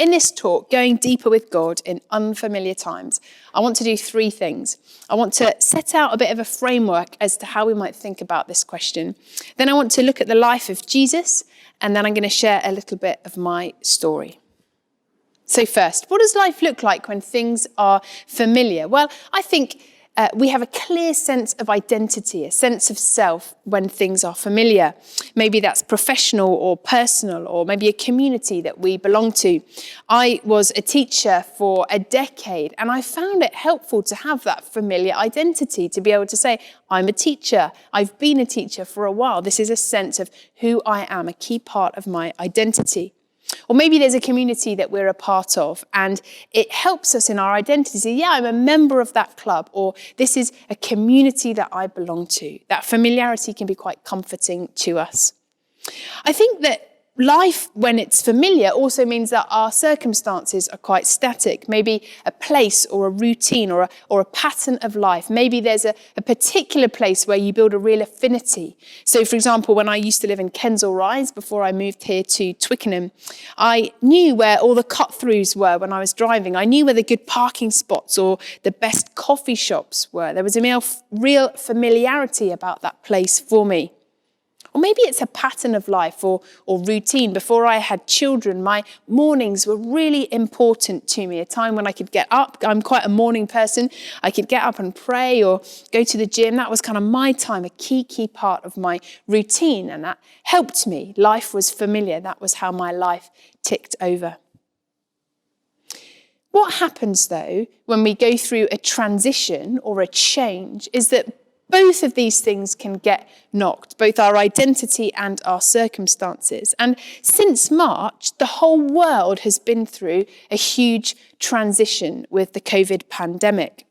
In this talk, going deeper with God in unfamiliar times, I want to do three things. I want to set out a bit of a framework as to how we might think about this question. Then I want to look at the life of Jesus, and then I'm going to share a little bit of my story. So first, what does life look like when things are familiar? Well, I think we have a clear sense of identity, a sense of self when things are familiar. Maybe that's professional or personal, or maybe a community that we belong to. I was a teacher for a decade, and I found it helpful to have that familiar identity, to be able to say, I'm a teacher. I've been a teacher for a while. This is a sense of who I am, a key part of my identity. Or maybe there's a community that we're a part of and it helps us in our identity. So, yeah, I'm a member of that club, or this is a community that I belong to. That familiarity can be quite comforting to us. I think that life, when it's familiar, also means that our circumstances are quite static. Maybe a place or a routine or a pattern of life. Maybe there's a particular place where you build a real affinity. So, for example, when I used to live in Kensal Rise before I moved here to Twickenham, I knew where all the cut-throughs were when I was driving. I knew where the good parking spots or the best coffee shops were. There was a real familiarity about that place for me. Or maybe it's a pattern of life or routine. Before I had children, my mornings were really important to me, a time when I could get up. I'm quite a morning person. I could get up and pray or go to the gym. That was kind of my time, a key part of my routine. And that helped me. Life was familiar. That was how my life ticked over. What happens, though, when we go through a transition or a change is that both of these things can get knocked, both our identity and our circumstances. And since March, the whole world has been through a huge transition with the COVID pandemic.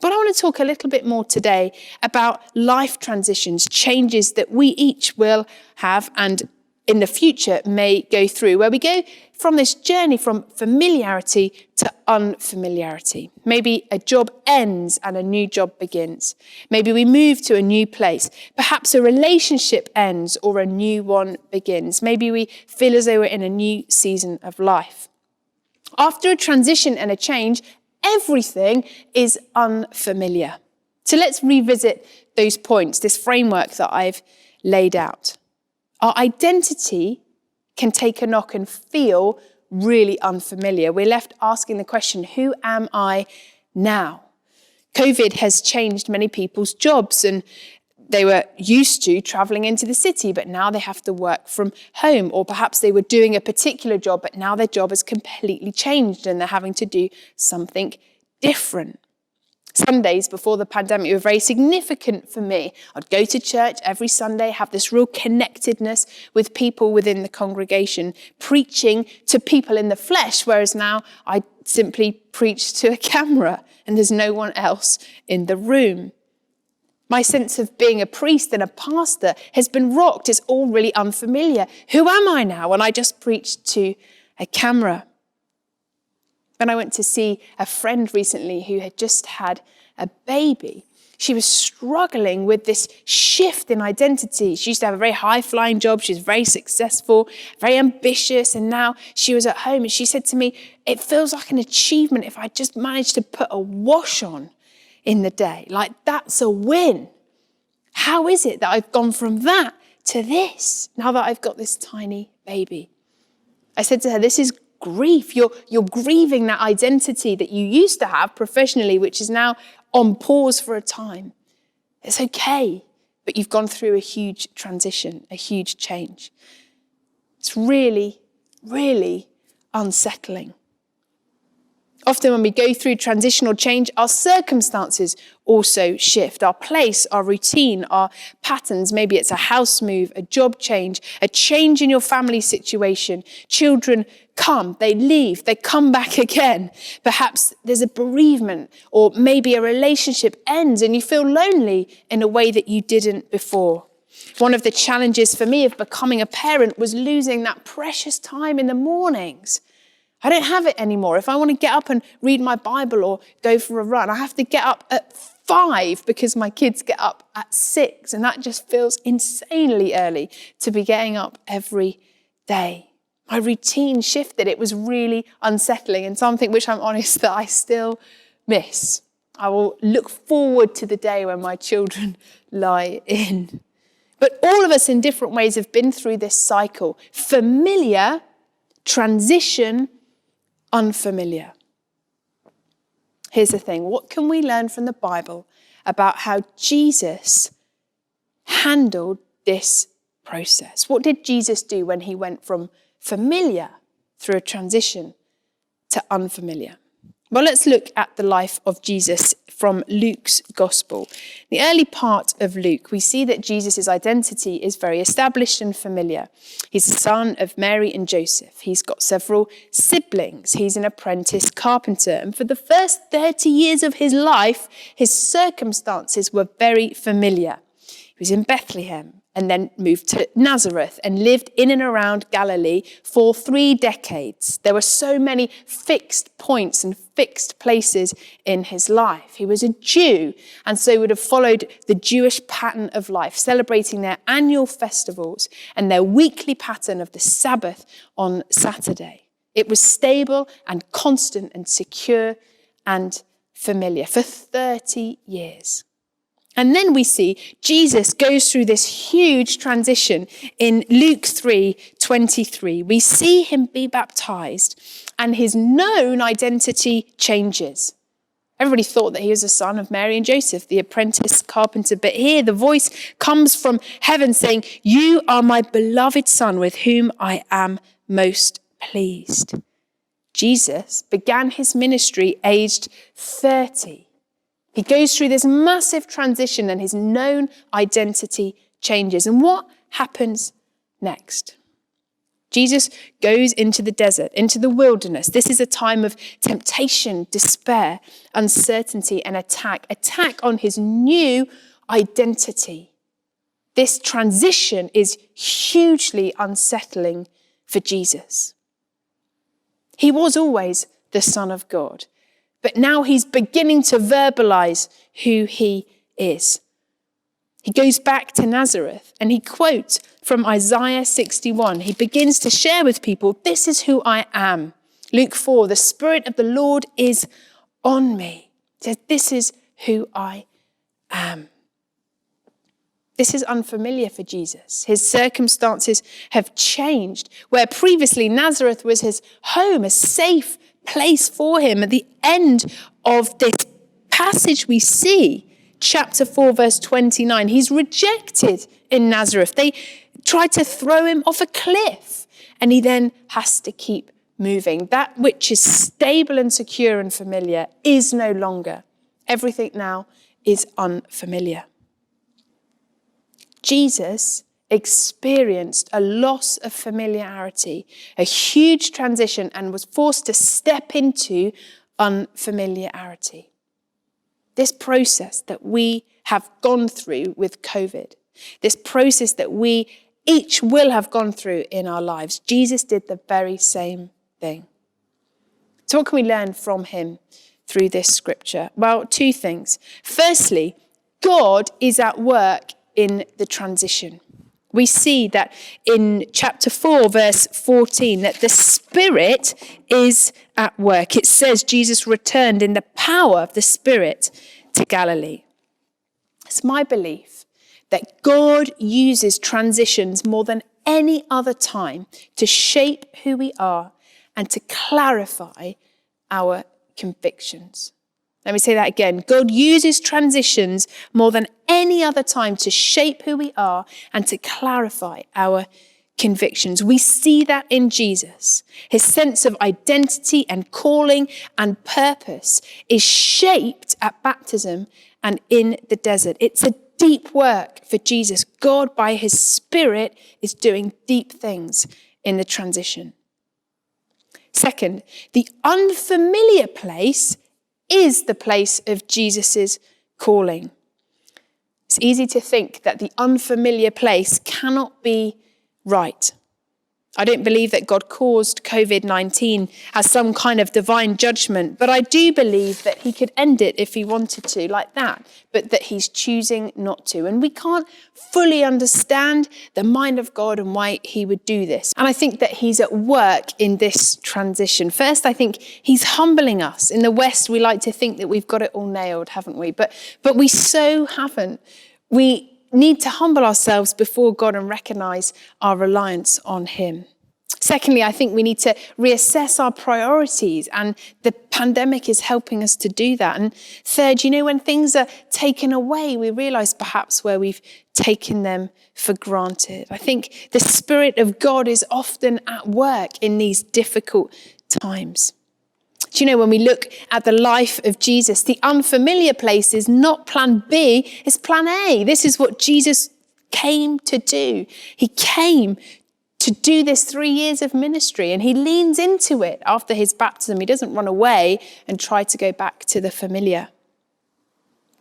But I want to talk a little bit more today about life transitions, changes that we each will have and in the future may go through, where we go from this journey from familiarity to unfamiliarity. Maybe a job ends and a new job begins. Maybe we move to a new place. Perhaps a relationship ends or a new one begins. Maybe we feel as though we're in a new season of life. After a transition and a change, everything is unfamiliar. So let's revisit those points, this framework that I've laid out. Our identity can take a knock and feel really unfamiliar. We're left asking the question, who am I now? COVID has changed many people's jobs, and they were used to traveling into the city, but now they have to work from home. Or perhaps they were doing a particular job, but now their job has completely changed and they're having to do something different. Sundays before the pandemic were very significant for me. I'd go to church every Sunday, have this real connectedness with people within the congregation, preaching to people in the flesh, whereas now I simply preach to a camera and there's no one else in the room. My sense of being a priest and a pastor has been rocked. It's all really unfamiliar. Who am I now when I just preach to a camera? When I went to see a friend recently who had just had a baby, she was struggling with this shift in identity. She used to have a very high-flying job. She was very successful, very ambitious, and now she was at home. And she said to me, it feels like an achievement if I just managed to put a wash on in the day. Like, that's a win. How is it that I've gone from that to this, now that I've got this tiny baby? I said to her, this is grief. You're grieving that identity that you used to have professionally, which is now on pause for a time. It's okay, but you've gone through a huge transition, a huge change. It's really, really unsettling. Often when we go through transitional change, our circumstances also shift. Our place, our routine, our patterns. Maybe it's a house move, a job change, a change in your family situation. Children come, they leave, they come back again. Perhaps there's a bereavement, or maybe a relationship ends and you feel lonely in a way that you didn't before. One of the challenges for me of becoming a parent was losing that precious time in the mornings. I don't have it anymore. If I want to get up and read my Bible or go for a run, I have to get up at 5 because my kids get up at 6. And that just feels insanely early to be getting up every day. My routine shifted. It was really unsettling and something which I'm honest that I still miss. I will look forward to the day when my children lie in. But all of us in different ways have been through this cycle. Familiar, transition, unfamiliar. Here's the thing. What can we learn from the Bible about how Jesus handled this process? What did Jesus do when he went from familiar through a transition to unfamiliar? Well, let's look at the life of Jesus from Luke's gospel. In the early part of Luke, we see that Jesus' identity is very established and familiar. He's the son of Mary and Joseph. He's got several siblings. He's an apprentice carpenter. And for the first 30 years of his life, his circumstances were very familiar. He was in Bethlehem and then moved to Nazareth and lived in and around Galilee for 3 decades. There were so many fixed points and fixed places in his life. He was a Jew, and so would have followed the Jewish pattern of life, celebrating their annual festivals and their weekly pattern of the Sabbath on Saturday. It was stable and constant and secure and familiar for 30 years. And then we see Jesus goes through this huge transition in Luke 3:23. We see him be baptized and his known identity changes. Everybody thought that he was the son of Mary and Joseph, the apprentice carpenter. But here the voice comes from heaven saying, "You are my beloved son with whom I am most pleased." Jesus began his ministry aged 30. He goes through this massive transition and his known identity changes. And what happens next? Jesus goes into the desert, into the wilderness. This is a time of temptation, despair, uncertainty, and attack on his new identity. This transition is hugely unsettling for Jesus. He was always the Son of God. But now he's beginning to verbalize who he is. He goes back to Nazareth and he quotes from Isaiah 61. He begins to share with people, "This is who I am." Luke 4, "The Spirit of the Lord is on me." He says, "This is who I am." This is unfamiliar for Jesus. His circumstances have changed. Where previously Nazareth was his home, a safe place for him. At the end of this passage we see, chapter 4, verse 29, he's rejected in Nazareth. They tried to throw him off a cliff, and he then has to keep moving. That which is stable and secure and familiar is no longer. Everything now is unfamiliar. Jesus experienced a loss of familiarity, a huge transition, and was forced to step into unfamiliarity. This process that we have gone through with COVID, this process that we each will have gone through in our lives, Jesus did the very same thing. So what can we learn from him through this scripture? Well, 2 things. Firstly, God is at work in the transition. We see that in chapter 4, verse 14, that the Spirit is at work. It says Jesus returned in the power of the Spirit to Galilee. It's my belief that God uses transitions more than any other time to shape who we are and to clarify our convictions. Let me say that again. God uses transitions more than any other time to shape who we are and to clarify our convictions. We see that in Jesus. His sense of identity and calling and purpose is shaped at baptism and in the desert. It's a deep work for Jesus. God, by his Spirit, is doing deep things in the transition. Second, the unfamiliar place is the place of Jesus's calling. It's easy to think that the unfamiliar place cannot be right. I don't believe that God caused COVID-19 as some kind of divine judgment, but I do believe that he could end it if he wanted to, like that, but that he's choosing not to. And we can't fully understand the mind of God and why he would do this. And I think that he's at work in this transition. First, I think he's humbling us. In the West, we like to think that we've got it all nailed, haven't we? But we so haven't. We need to humble ourselves before God and recognize our reliance on him. Secondly, I think we need to reassess our priorities, and the pandemic is helping us to do that. And third, when things are taken away, we realize perhaps where we've taken them for granted. I think the Spirit of God is often at work in these difficult times. When we look at the life of Jesus, the unfamiliar place is not plan B, it's plan A. This is what Jesus came to do. He came to do this 3 years of ministry, and he leans into it after his baptism. He doesn't run away and try to go back to the familiar.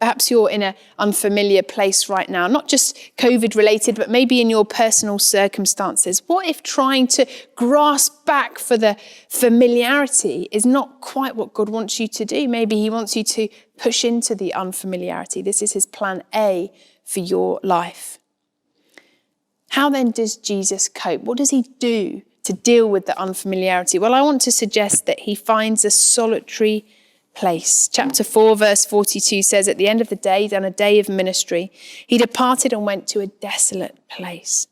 Perhaps you're in an unfamiliar place right now, not just COVID related, but maybe in your personal circumstances. What if trying to grasp back for the familiarity is not quite what God wants you to do? Maybe he wants you to push into the unfamiliarity. This is his plan A for your life. How then does Jesus cope? What does he do to deal with the unfamiliarity? Well, I want to suggest that he finds a solitary place. Chapter 4, verse 42 says, at the end of the day, done a day of ministry, he departed and went to a desolate place.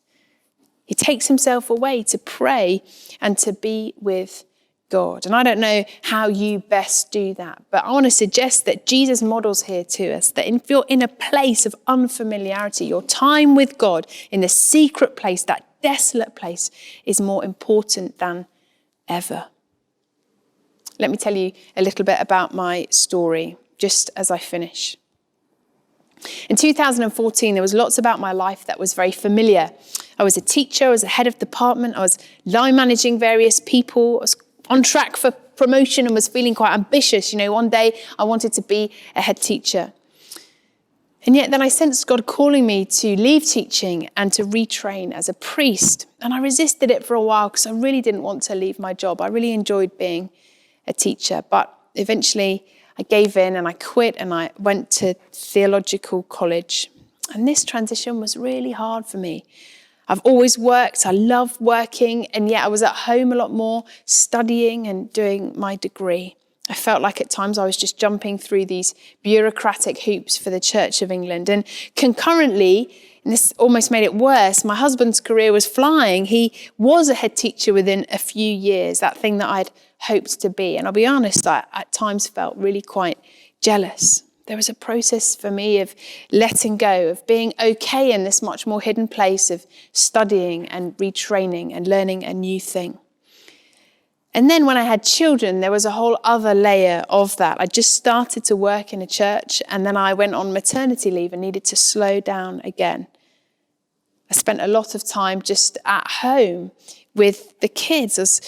He takes himself away to pray and to be with God. And I don't know how you best do that, but I want to suggest that Jesus models here to us that if you're in a place of unfamiliarity, your time with God in the secret place, that desolate place, is more important than ever. Let me tell you a little bit about my story, just as I finish. In 2014, there was lots about my life that was very familiar. I was a teacher, I was a head of department, I was line managing various people, I was on track for promotion and was feeling quite ambitious. One day I wanted to be a head teacher. And yet then I sensed God calling me to leave teaching and to retrain as a priest. And I resisted it for a while because I really didn't want to leave my job. I really enjoyed being a teacher, but eventually I gave in and I quit and I went to theological college. And this transition was really hard for me. I've always worked, I love working, and yet I was at home a lot more, studying and doing my degree. I felt like at times I was just jumping through these bureaucratic hoops for the Church of England. And concurrently, and this almost made it worse, my husband's career was flying. He was a head teacher within a few years, that thing that I'd hoped to be. And I'll be honest, I at times felt really quite jealous. There was a process for me of letting go, of being okay in this much more hidden place of studying and retraining and learning a new thing. And then when I had children, there was a whole other layer of that. I just started to work in a church, and then I went on maternity leave and needed to slow down again. I spent a lot of time just at home with the kids. I was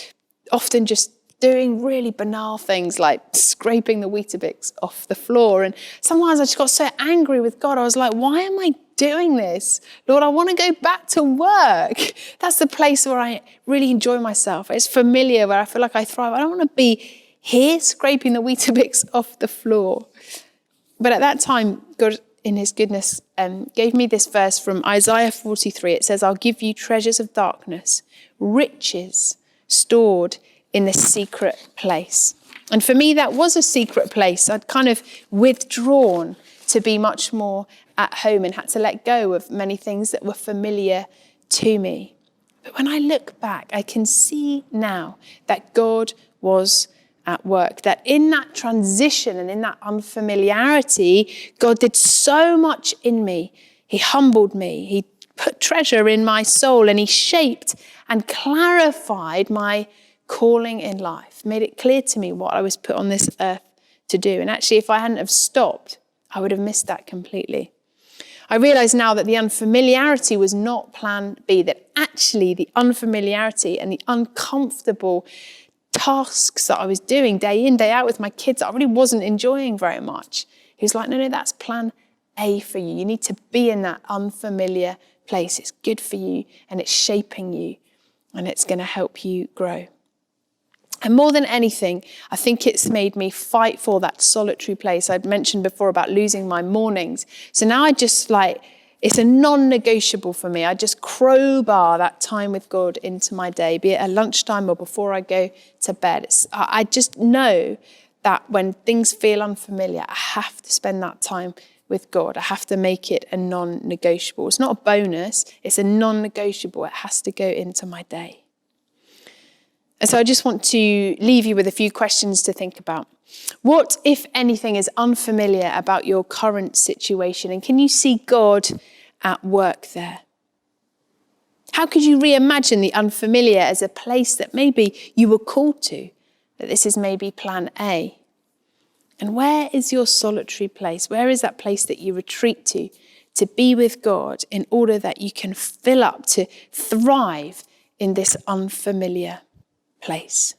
often just doing really banal things like scraping the Weetabix off the floor. And sometimes I just got so angry with God. I was like, why am I doing this? Lord, I want to go back to work. That's the place where I really enjoy myself. It's familiar, where I feel like I thrive. I don't want to be here scraping the Weetabix off the floor. But at that time, God, in his goodness, gave me this verse from Isaiah 43. It says, I'll give you treasures of darkness, riches stored in the secret place. And for me, that was a secret place. I'd kind of withdrawn to be much more at home and had to let go of many things that were familiar to me. But when I look back, I can see now that God was at work, that in that transition and in that unfamiliarity, God did so much in me. He humbled me. He put treasure in my soul, and he shaped and clarified my calling in life, made it clear to me what I was put on this earth to do. And actually, if I hadn't have stopped, I would have missed that completely. I realise now that the unfamiliarity was not plan B, that actually the unfamiliarity and the uncomfortable tasks that I was doing day in, day out with my kids, I really wasn't enjoying very much. He was like, no, that's plan A for you. You need to be in that unfamiliar place. It's good for you and it's shaping you. and it's going to help you grow. And more than anything, I think it's made me fight for that solitary place. I'd mentioned before about losing my mornings. So now it's a non-negotiable for me. I just crowbar that time with God into my day, be it at lunchtime or before I go to bed. I just know that when things feel unfamiliar, I have to spend that time with God. I have to make it a non-negotiable. It's not a bonus, it's a non-negotiable. It has to go into my day. And so I just want to leave you with a few questions to think about. What, if anything, is unfamiliar about your current situation? And can you see God at work there? How could you reimagine the unfamiliar as a place that maybe you were called to? That this is maybe plan A. And where is your solitary place? Where is that place that you retreat to be with God in order that you can fill up, to thrive in this unfamiliar place?